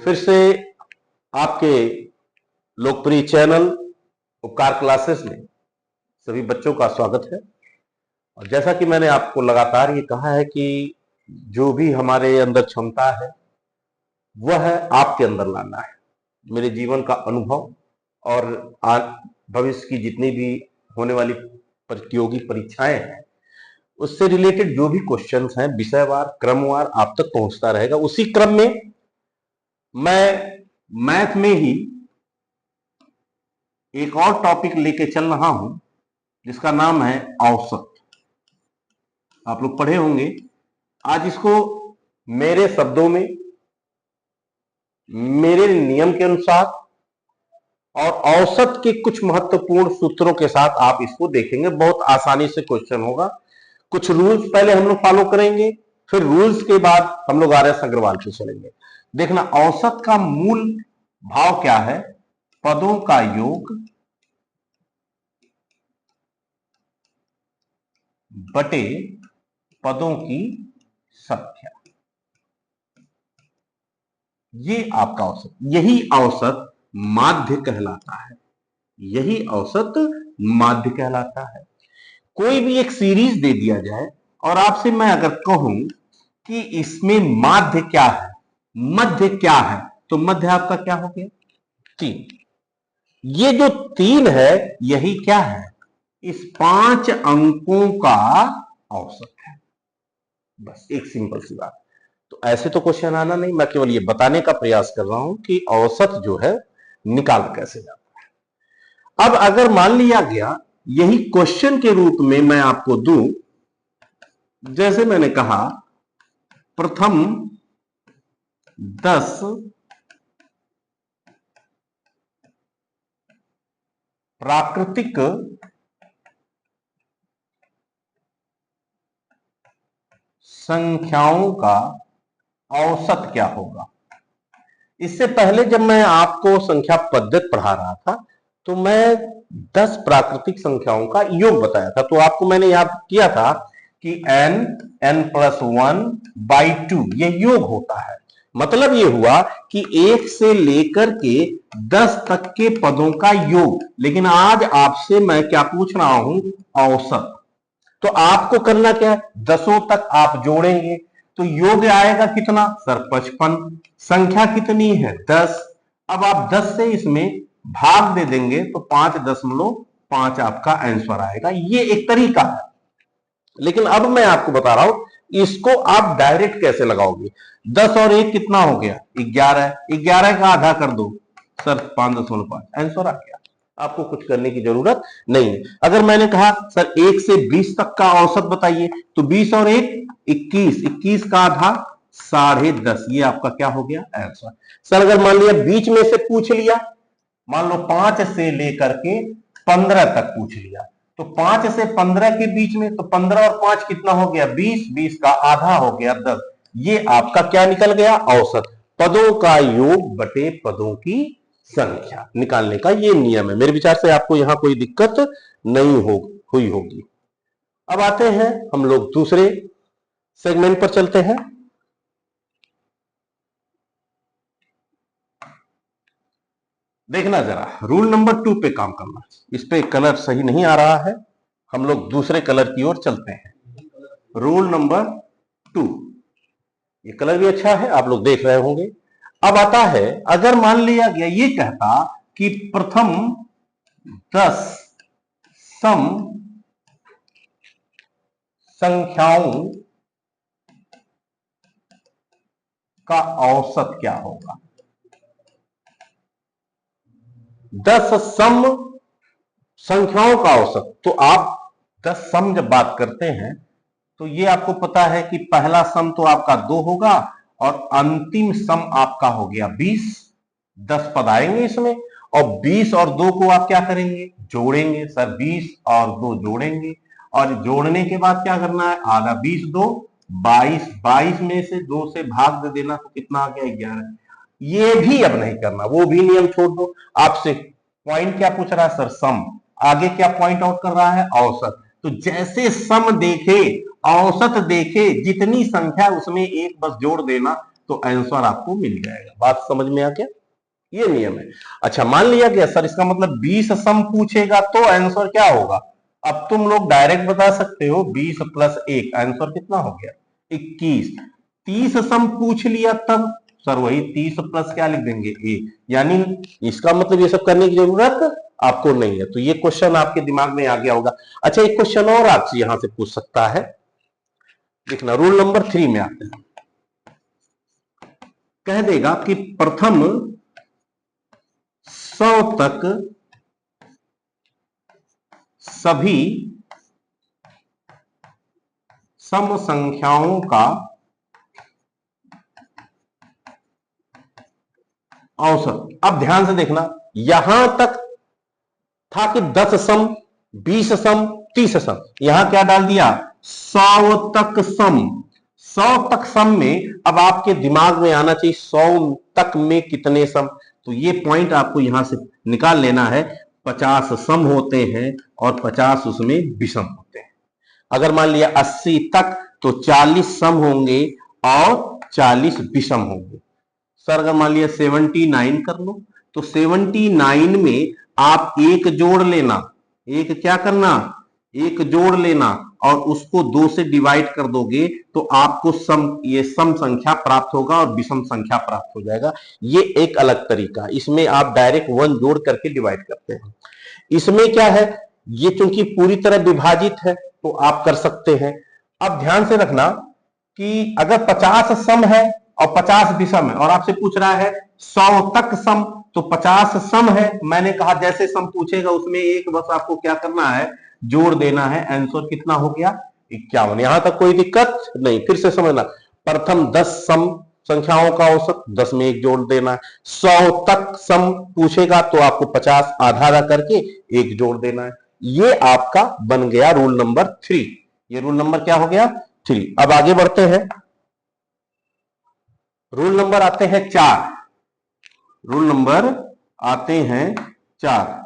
फिर से आपके लोकप्रिय चैनल उपकार क्लासेस में सभी बच्चों का स्वागत है। और जैसा कि मैंने आपको लगातार ये कहा है कि जो भी हमारे अंदर क्षमता है वह है आपके अंदर लाना है। मेरे जीवन का अनुभव और भविष्य की जितनी भी होने वाली प्रतियोगी परीक्षाएं हैं उससे रिलेटेड जो भी क्वेश्चंस हैं विषयवार क्रमवार आप तक पहुंचता रहेगा। उसी क्रम में मैं मैथ में ही एक और टॉपिक लेके चल रहा हूं जिसका नाम है औसत। आप लोग पढ़े होंगे। आज इसको मेरे शब्दों में मेरे नियम के अनुसार और औसत के कुछ महत्वपूर्ण सूत्रों के साथ आप इसको देखेंगे। बहुत आसानी से क्वेश्चन होगा। कुछ रूल्स पहले हम लोग फॉलो करेंगे, फिर रूल्स के बाद हम लोग आर एस अग्रवाल पे चलेंगे। देखना, औसत का मूल भाव क्या है? पदों का योग बटे पदों की संख्या, ये आपका औसत। यही औसत माध्य कहलाता है। यही औसत माध्य कहलाता है। कोई भी एक सीरीज दे दिया जाए और आपसे मैं अगर कहूं कि इसमें माध्य क्या है, मध्य क्या है, तो मध्य आपका क्या हो गया? 3। ये जो 3 है यही क्या है? इस 5 अंकों का औसत है। बस एक सिंपल सी बात। तो ऐसे तो क्वेश्चन आना नहीं, मैं केवल ये बताने का प्रयास कर रहा हूं कि औसत जो है निकाल कैसे जाता है। अब अगर मान लिया गया यही क्वेश्चन के रूप में मैं आपको दूं, जैसे मैंने कहा प्रथम 10 प्राकृतिक संख्याओं का औसत क्या होगा। इससे पहले जब मैं आपको संख्या पद्धति पढ़ा रहा था तो मैं 10 प्राकृतिक संख्याओं का योग बताया था। तो आपको मैंने याद किया था कि n+1/2 ये योग होता है। मतलब ये हुआ कि 1 से लेकर के 10 तक के पदों का योग। लेकिन आज आपसे मैं क्या पूछ रहा हूं? औसत। तो आपको करना क्या है? 10 तक आप जोड़ेंगे तो योग आएगा कितना? सर 55। संख्या कितनी है? 10। अब आप 10 से इसमें भाग दे देंगे तो 5.5 आपका आंसर आएगा। ये एक तरीका है। लेकिन अब मैं आपको बता रहा हूं इसको आप डायरेक्ट कैसे लगाओगे। 10 और 1 कितना हो गया? 11। 11 का आधा कर दो सर 5.5, आंसर आ गया। आपको कुछ करने की जरूरत नहीं है। अगर मैंने कहा सर 1 से 20 तक का औसत बताइए तो 20 और 1 21। 21 का आधा 10.5, ये आपका क्या हो गया? आंसर। सर अगर मान लिया बीच में से पूछ लिया, मान लो 5 से लेकर के 15 तक पूछ लिया, तो 5 से 15 के बीच में, तो 15 और 5 कितना हो गया? 20। 20 का आधा हो गया 10। ये आपका क्या निकल गया? औसत। पदों का योग बटे पदों की संख्या निकालने का ये नियम है। मेरे विचार से आपको यहां कोई दिक्कत नहीं हुई होगी। अब आते हैं हम लोग दूसरे सेगमेंट पर चलते हैं। देखना जरा, रूल नंबर 2 पे काम करना। इस पे कलर सही नहीं आ रहा है, हम लोग दूसरे कलर की ओर चलते हैं। रूल नंबर 2, ये कलर भी अच्छा है, आप लोग देख रहे होंगे। अब आता है, अगर मान लिया गया ये कहता कि प्रथम 10 सम संख्याओं का औसत क्या होगा। 10 सम संख्याओं का औसत। तो आप 10 सम जब बात करते हैं तो ये आपको पता है कि पहला सम तो आपका 2 होगा और अंतिम सम आपका हो गया 20। 10 पद आएंगे इसमें और 20 और 2 को आप क्या करेंगे? जोड़ेंगे। सर 20 और 2 जोड़ेंगे और जोड़ने के बाद क्या करना है? आधा 20 2 22। 22 में से 2 से भाग दे देना तो कितना आ गया? 11। ये भी अब नहीं करना, वो भी नियम छोड़ दो। आपसे पॉइंट क्या पूछ रहा है? सर सम। आगे क्या पॉइंट आउट कर रहा है? औसत। तो जैसे सम देखे औसत देखे, जितनी संख्या उसमें एक बस जोड़ देना, तो आंसर आपको मिल जाएगा। बात समझ में आ गया? ये नियम है। अच्छा, मान लिया गया सर इसका मतलब 20 सम पूछेगा तो आंसर क्या होगा? अब तुम लोग डायरेक्ट बता सकते हो 20 प्लस 1 आंसर कितना हो गया? 21। 30 सम पूछ लिया तब सर वही 30 प्लस क्या लिख देंगे? 1। यानी इसका मतलब ये सब करने की जरूरत आपको नहीं है। तो ये क्वेश्चन आपके दिमाग में आ गया होगा। अच्छा, एक क्वेश्चन और आपसे यहां से पूछ सकता है, देखना रूल नंबर 3 में आते हैं। कह देगा कि प्रथम 100 तक सभी सम संख्याओं का औसत। अब ध्यान से देखना, यहां तक था कि 10 सम, 20 सम, 30 सम, यहां क्या डाल दिया? 100 तक सम। 100 तक सम में अब आपके दिमाग में आना चाहिए 100 तक में कितने सम। तो ये पॉइंट आपको यहां से निकाल लेना है। 50 सम होते हैं और 50 उसमें विषम होते हैं। अगर मान लिया 80 तक तो 40 सम होंगे और 40 विषम होंगे। सर अगर मान लिया 79 कर लो तो 79 में आप एक जोड़ लेना, एक क्या करना? एक जोड़ लेना और उसको 2 से डिवाइड कर दोगे तो आपको ये सम संख्या प्राप्त होगा और विषम संख्या प्राप्त हो जाएगा। ये एक अलग तरीका, इसमें आप डायरेक्ट 1 जोड़ करके डिवाइड करते हैं। इसमें क्या है, ये चूंकि पूरी तरह विभाजित है तो आप कर सकते हैं। अब ध्यान से रखना कि अगर 50 सम है और 50 विषम है और आपसे पूछ रहा है 100 तक सम, तो 50 सम है, मैंने कहा जैसे सम पूछेगा उसमें एक बस आपको क्या करना है? जोड़ देना है। आंसर कितना हो गया? 51। यहां तक कोई दिक्कत नहीं। फिर से समझना, प्रथम 10 सम संख्याओं का औसत, 10 में एक जोड़ देना है। 100 तक सम पूछेगा तो आपको 50 आधा आधा करके एक जोड़ देना है। ये आपका बन गया रूल नंबर 3। ये रूल नंबर क्या हो गया? 3। अब आगे बढ़ते हैं, रूल नंबर आते हैं 4। रूल नंबर आते हैं 4।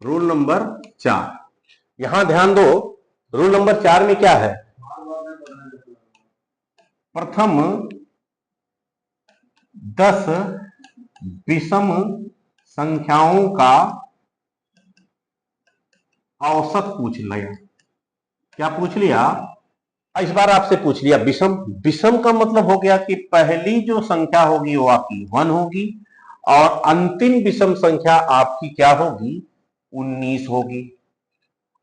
रूल नंबर 4, यहां ध्यान दो। रूल नंबर 4 में क्या है? प्रथम 10 विषम संख्याओं का औसत पूछ लिया। क्या पूछ लिया? इस बार आपसे पूछ लिया विषम। विषम का मतलब हो गया कि पहली जो संख्या होगी वो आपकी 1 होगी और अंतिम विषम संख्या आपकी क्या होगी? 19 होगी।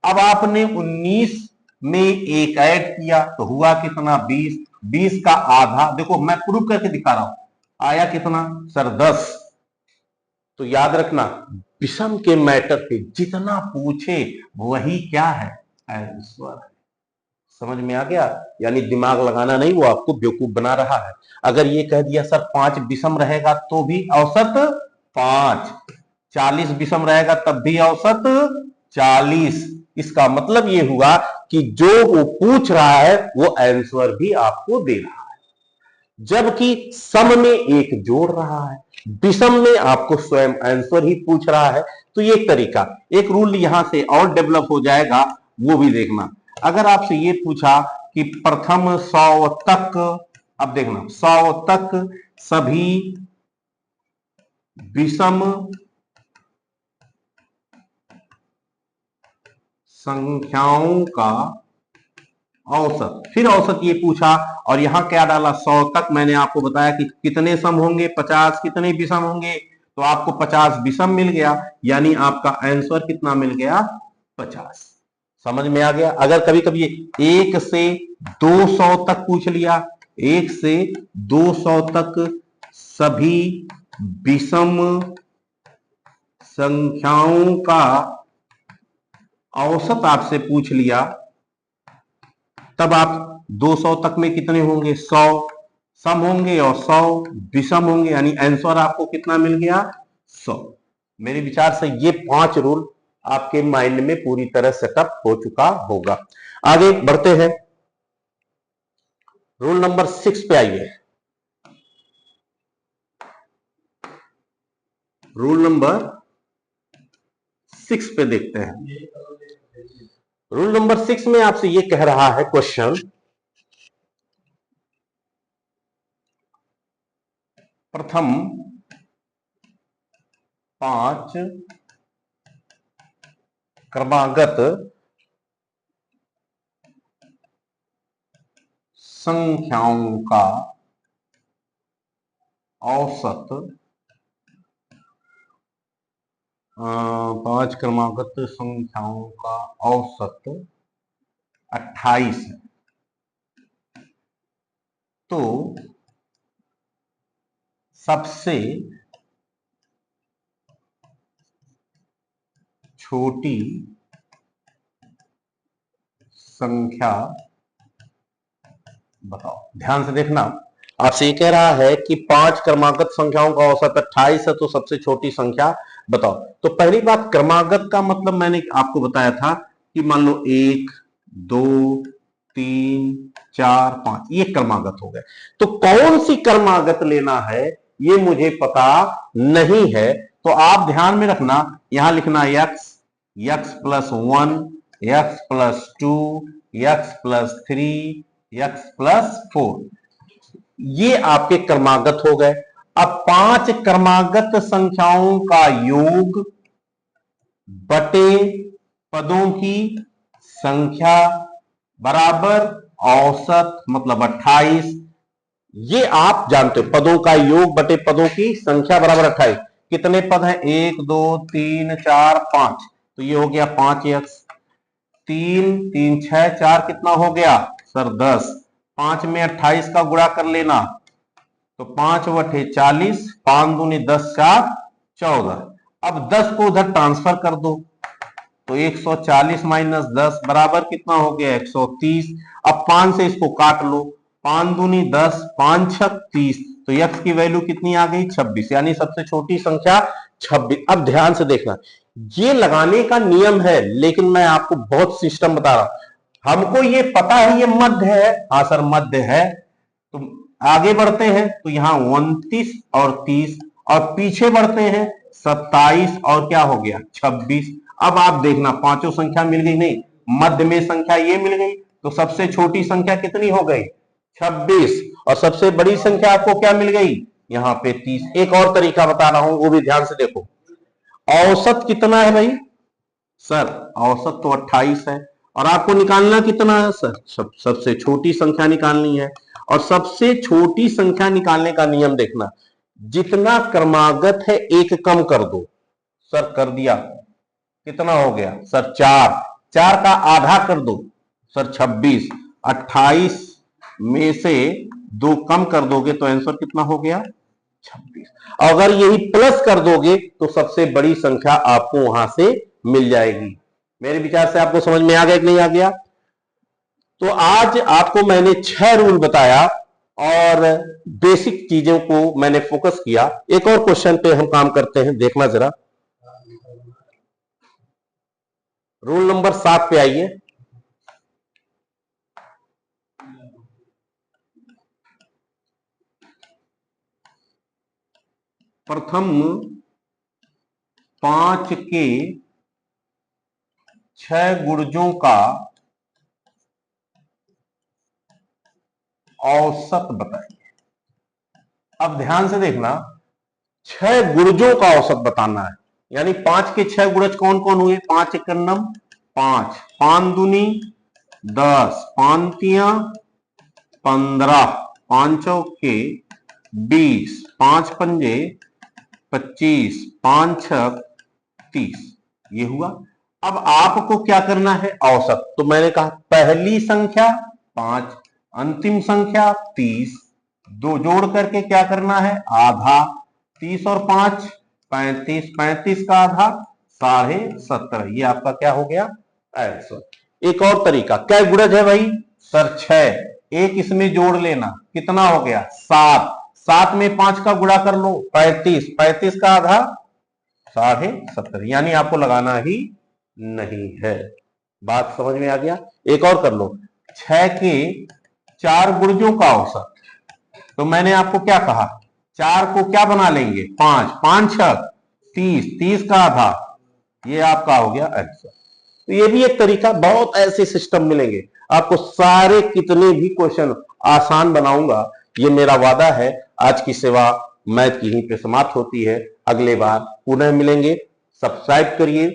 अब आपने 19 में एक ऐड किया तो हुआ कितना? 20। 20 का आधा, देखो मैं प्रूव करके दिखा रहा हूं, आया कितना? सर 10। तो याद रखना, विषम के मैटर पे जितना पूछे वही क्या है? आंसर। समझ में आ गया? यानी दिमाग लगाना नहीं, वो आपको बेवकूफ बना रहा है। अगर ये कह दिया सर 5 विषम रहेगा तो भी औसत 5, 40 विषम रहेगा तब भी औसत 40, इसका मतलब ये हुआ कि जो वो पूछ रहा है वो आंसर भी आपको दे रहा है, जबकि सम में एक जोड़ रहा है, विषम में आपको स्वयं आंसर ही पूछ रहा है। तो ये एक तरीका। एक रूल यहां से और डेवलप हो जाएगा, वो भी देखना। अगर आपसे ये पूछा कि प्रथम 100 तक, अब देखना 100 तक सभी विषम संख्याओं का औसत, फिर औसत ये पूछा और यहां क्या डाला? 100 तक। मैंने आपको बताया कि कितने सम होंगे? 50। कितने विषम होंगे? तो आपको 50 विषम मिल गया, यानी आपका आंसर कितना मिल गया? 50। समझ में आ गया? अगर कभी कभी 1 से 200 तक पूछ लिया, 1 से 200 तक सभी विषम संख्याओं का औसत आपसे पूछ लिया, तब आप 200 तक में कितने होंगे? 100 सम होंगे और 100 विषम होंगे, यानी आंसर आपको कितना मिल गया? 100। मेरे विचार से ये 5 रूल आपके माइंड में पूरी तरह सेटअप हो चुका होगा। आगे बढ़ते हैं, रूल नंबर 6 पे आइए। रूल नंबर 6 पे देखते हैं। रूल नंबर 6 में आपसे ये कह रहा है क्वेश्चन, प्रथम 5 क्रमागत संख्याओं का औसत 5 क्रमागत संख्याओं का औसत 28 है। तो सबसे छोटी संख्या बताओ। ध्यान से देखना, आपसे ये कह रहा है कि 5 क्रमागत संख्याओं का औसत 28 है, तो सबसे छोटी संख्या बताओ। तो पहली बात, क्रमागत का मतलब मैंने आपको बताया था कि मान लो 1 2 3 4 5, ये क्रमागत हो गए। तो कौन सी क्रमागत लेना है ये मुझे पता नहीं है। तो आप ध्यान में रखना, यहां लिखना x plus 1, x plus 2, x plus 3, x plus 4, ये आपके क्रमागत हो गए। अब 5 क्रमागत संख्याओं का योग बटे पदों की संख्या बराबर औसत मतलब 28। ये आप जानते हो, पदों का योग बटे पदों की संख्या बराबर 28। कितने पद हैं? 1 2 3 4 5, तो ये हो गया 5x। 3 3 6 4 कितना हो गया सर? 10। 5 में 28 का गुणा कर लेना, तो 5 बटे 40, 5 दूनी 10, 4 14। अब 10 को उधर ट्रांसफर कर दो, तो 140 माइनस 10 बराबर कितना हो गया? 130। अब 5 से इसको काट लो, 5 दूनी 10, 5 छक 30, तो x की वैल्यू कितनी आ गई? 26, यानी सबसे छोटी संख्या 26। अब ध्यान से देखना, ये लगाने का नियम है, लेकिन मैं आपको बहुत सिस्टम बता रहा हूं। हमको ये पता है ये मध्य है, हाँ सर मध्य है, तो आगे बढ़ते हैं तो यहां 29 और 30, और पीछे बढ़ते हैं 27 और क्या हो गया? 26। अब आप देखना, पांचों संख्या मिल गई? नहीं, मध्य में संख्या ये मिल गई, तो सबसे छोटी संख्या कितनी हो गई? 26। और सबसे बड़ी संख्या आपको क्या मिल गई? यहां पे 30। एक और तरीका बता रहा हूं, वो भी ध्यान से देखो। औसत कितना है भाई? सर औसत तो 28 है, और आपको निकालना कितना है सर? सबसे छोटी संख्या निकालनी है। और सबसे छोटी संख्या निकालने का नियम देखना, जितना क्रमागत है एक कम कर दो। सर कर दिया, कितना हो गया सर? 4। 4 का आधा कर दो सर 26। 28 में से 2 कम कर दोगे तो आंसर कितना हो गया? 26। अगर यही प्लस कर दोगे तो सबसे बड़ी संख्या आपको वहां से मिल जाएगी। मेरे विचार से आपको समझ में आ गया कि नहीं आ गया? तो आज आपको मैंने 6 रूल बताया और बेसिक चीजों को मैंने फोकस किया। एक और क्वेश्चन पे हम काम करते हैं, देखना जरा। रूल नंबर 7 पे आइए। प्रथम 5 के 6 गुणजों का औसत बताइए। अब ध्यान से देखना, 6 गुणजों का औसत बताना है, यानी 5 के 6 गुणज कौन कौन हुए? 5 एकन्नम 5, 5 दूनी 10, 5 तिया 15, 5 चौके 20, 5 पंजे 25, 5 छक 30, ये हुआ। अब आपको क्या करना है? औसत। तो मैंने कहा पहली संख्या 5, अंतिम संख्या 30, दो जोड़ करके क्या करना है? आधा। 30 और 5 35, 35 का आधा 17.5, ये आपका क्या हो गया? आंसर। एक और तरीका, क्या गुणज है भाई? सर 6, एक इसमें जोड़ लेना, कितना हो गया? 7। 7 में 5 का गुणा कर लो, 35, 35 का आधा 17.5, यानी आपको लगाना ही नहीं है। बात समझ में आ गया? एक और कर लो, 6 के 4 गुणजों का औसत। तो मैंने आपको क्या कहा? 4 को क्या बना लेंगे? 5, 5 छक 30, 30 का आधा, ये आपका हो गया आंसर। तो ये भी एक तरीका, बहुत ऐसे सिस्टम मिलेंगे आपको, सारे कितने भी क्वेश्चन आसान बनाऊंगा, ये मेरा वादा है। आज की सेवा मैथ की यहीं पे समाप्त होती है, अगले बार पुनः मिलेंगे। सब्सक्राइब करिए,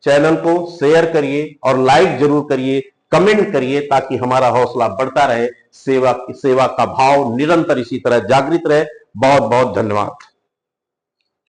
चैनल को शेयर करिए और लाइक जरूर करिए, कमेंट करिए, ताकि हमारा हौसला बढ़ता रहे, सेवा का भाव निरंतर इसी तरह जागृत रहे। बहुत बहुत धन्यवाद।